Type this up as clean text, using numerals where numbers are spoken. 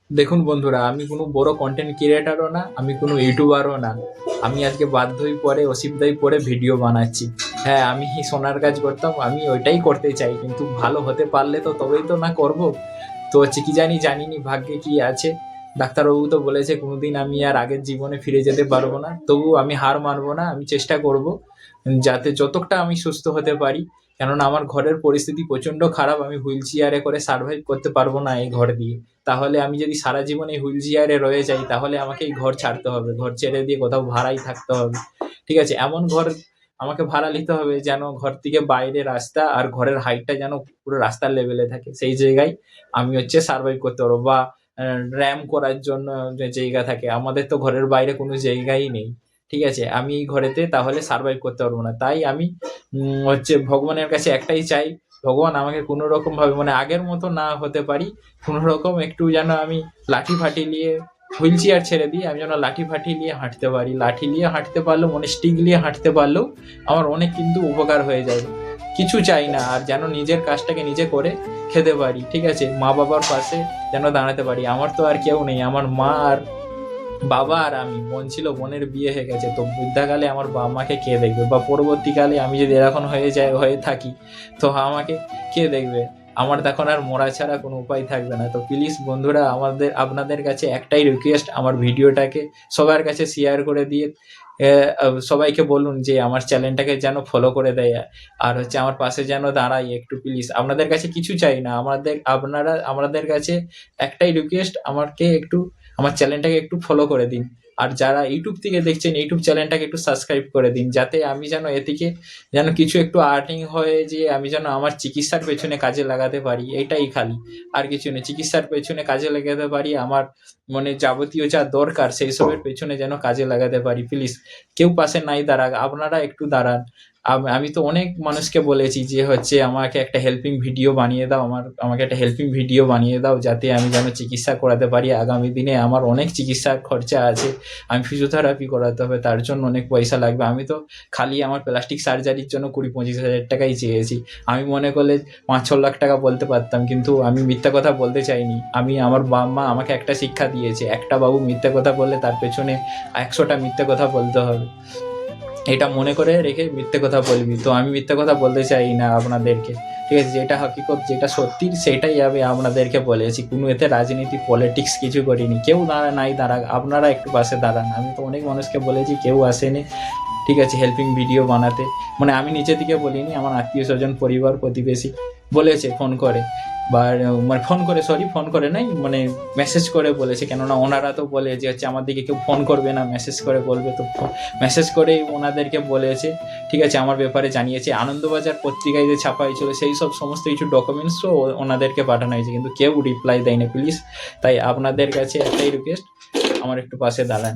দেখুন বন্ধুরা, আমি কোনো বড় কন্টেন্ট ক্রিয়েটারও না, আমি কোনো ইউটিউবারও না। আমি আজকে বাধ্যই পড়ে অসিমদাই পড়ে ভিডিও বানাচ্ছি। হ্যাঁ, আমি সোনার কাজ করতাম, আমি ওইটাই করতে চাই, কিন্তু ভালো হতে পারলে তো তবেই তো না করব। তো হচ্ছে কি জানি, জানিনি ভাগ্যে কি আছে। ডাক্তারবাবু তো বলেছে কোনোদিন আমি আর আগের জীবনে ফিরে যেতে পারবো না, তবু আমি হার মানবো না, আমি চেষ্টা করব যাতে যতটা আমি সুস্থ হতে পারি। কেননা আমার ঘরের পরিস্থিতি প্রচন্ড খারাপ, আমি হুইল চেয়ারে করে সার্ভাইভ করতে পারবো না এই ঘর দিয়ে। তাহলে আমি যদি সারা জীবন এই হুইল চেয়ারে রয়ে যাই, তাহলে আমাকে এই ঘর ছাড়তে হবে, ঘর ছেড়ে দিয়ে কোথাও ভাড়াই থাকতে হবে। ঠিক আছে, এমন ঘর আমাকে ভাড়া নিতে হবে যেন ঘর থেকে বাইরে রাস্তা আর ঘরের হাইটটা যেন পুরো রাস্তার লেভেলে থাকে, সেই জায়গায় আমি হচ্ছে সার্ভাইভ করতে পারবো। বা র্যাম করার জন্য যে জায়গা থাকে, আমাদের তো ঘরের বাইরে কোনো জায়গাই নেই। ঠিক আছে, আমি এই ঘরেতে তাহলে সার্ভাইভ করতে পারবো না। তাই আমি হচ্ছে ভগবানের কাছে একটাই চাই, ভগবান আমাকে কোনো রকম ভাবে মানে আগের মতো না হতে পারি, কোনো রকম একটু যেন আমি লাঠি ফাটি নিয়ে হুইল চেয়ার ছেড়ে দিয়ে আমি যেন লাঠি ফাটি নিয়ে হাঁটতে পারি। লাঠি নিয়ে হাঁটতে পারলেও মানে স্টিক নিয়ে হাঁটতে পারলেও আমার অনেক কিন্তু উপকার হয়ে যাবে। কিছু চাই না আর, যেন নিজের কাজটাকে নিজে করে খেতে পারি। ঠিক আছে, মা বাবার পাশে যেন দাঁড়াতে পারি। আমার তো আর কেউ নেই, আমার মা আর বাবা আর আমি। বোন ছিল, বোনের বিয়ে হয়ে গেছে, তো বৃদ্ধাকালে আমার বাবা মাকে কে দেখবে, বা পরবর্তীকালে আমি যদি এরকম হয়ে থাকি, তো আমাকে কে দেখবে? আমার তখন আর মরা ছাড়া কোনো উপায় থাকবে না। তো প্লিজ বন্ধুরা, আপনাদের কাছে একটাই রিকোয়েস্ট, আমার ভিডিওটাকে সবার কাছে শেয়ার করে দিয়ে সবাইকে বলুন যে আমার চ্যানেলটাকে যেন ফলো করে দেয়, আর হচ্ছে আমার পাশে যেন দাঁড়ায় একটু প্লিজ। আপনাদের কাছে কিছু চাই না, আমাদের কাছে একটাই রিকোয়েস্ট, আমাকে একটু আমার চ্যানেলটাকে একটু ফলো করে দিন। আর যারা ইউটিউব থেকে দেখছেন, ইউটিউব চ্যানেলটাকে একটু সাবস্ক্রাইব করে দিন, যাতে আমি যেন এদিকে যেন কিছু একটু আর্নিং হয়ে, যে আমি যেন আমার চিকিৎসার পেছনে কাজে লাগাতে পারি। এটাই খালি, আর কিছু নেই। চিকিৎসার পেছনে কাজে লাগাতে পারি, আমার মানে যাবতীয় যা দরকার সেই সবের পেছনে যেন কাজে লাগাতে পারি। প্লিজ কেউ পাশে নাই দাঁড়াক, আপনারা একটু দাঁড়ান। আমি তো অনেক মানুষকে বলেছি যে হচ্ছে আমাকে একটা হেল্পিং ভিডিও বানিয়ে দাও, আমাকে একটা হেল্পিং ভিডিও বানিয়ে দাও, যাতে আমি যেন চিকিৎসা করাতে পারি আগামী দিনে। আমার অনেক চিকিৎসার খরচা আছে, আমি ফিজিওথেরাপি করাতে হবে, তার জন্য অনেক পয়সা লাগবে। আমি তো খালি আমার প্লাস্টিক সার্জারির জন্য 20-25 হাজার টাকাই চেয়েছি। আমি মনে করলে 5-6 লাখ টাকা বলতে পারতাম, কিন্তু আমি মিথ্যা কথা বলতে চাইনি। আমার বাবা মা আমাকে একটা শিক্ষা দিয়েছে, একটা বাবু মিথ্যা কথা বললে তার পেছনে 100টা মিথ্যা কথা বলতে হবে। এটা মনে করে রেখে মিথ্যে কথা বলবি। তো আমি মিথ্যে কথা বলতে চাই না আপনাদেরকে। ঠিক আছে, যেটা হকিকত, যেটা সত্যি, সেটাই আমি আপনাদেরকে বলেছি। কোনো এতে রাজনীতি পলিটিক্স কিছু করিনি। কেউ নাই দাঁড়াক, আপনারা একটু পাশে দাঁড়ান। আমি তো অনেক মানুষকে বলেছি, কেউ আসেনি। ঠিক আছে, হেল্পিং ভিডিও বানাতে, মানে আমি নিজে থেকে বলিনি, আমার আত্মীয় স্বজন, পরিবার, প্রতিবেশী বলেছে ফোন করে, বা মানে ফোন করে নাই, মানে মেসেজ করে বলেছে। কেননা ওনারা তো বলে যে হচ্ছে আমার দিকে কেউ ফোন করবে না, মেসেজ করে বলবে। তো মেসেজ করেই ওনাদেরকে বলেছে। ঠিক আছে, আমার ব্যাপারে জানিয়েছে। আনন্দবাজার পত্রিকায় যে ছাপা হয়েছিল, সেই সব সমস্ত কিছু ডকুমেন্টসও ওনাদেরকে পাঠানো হয়েছে, কিন্তু কেউ রিপ্লাই দেয়নি। প্লিজ, তাই আপনাদের কাছে একটাই রিকোয়েস্ট, আমার একটু পাশে দাঁড়ান।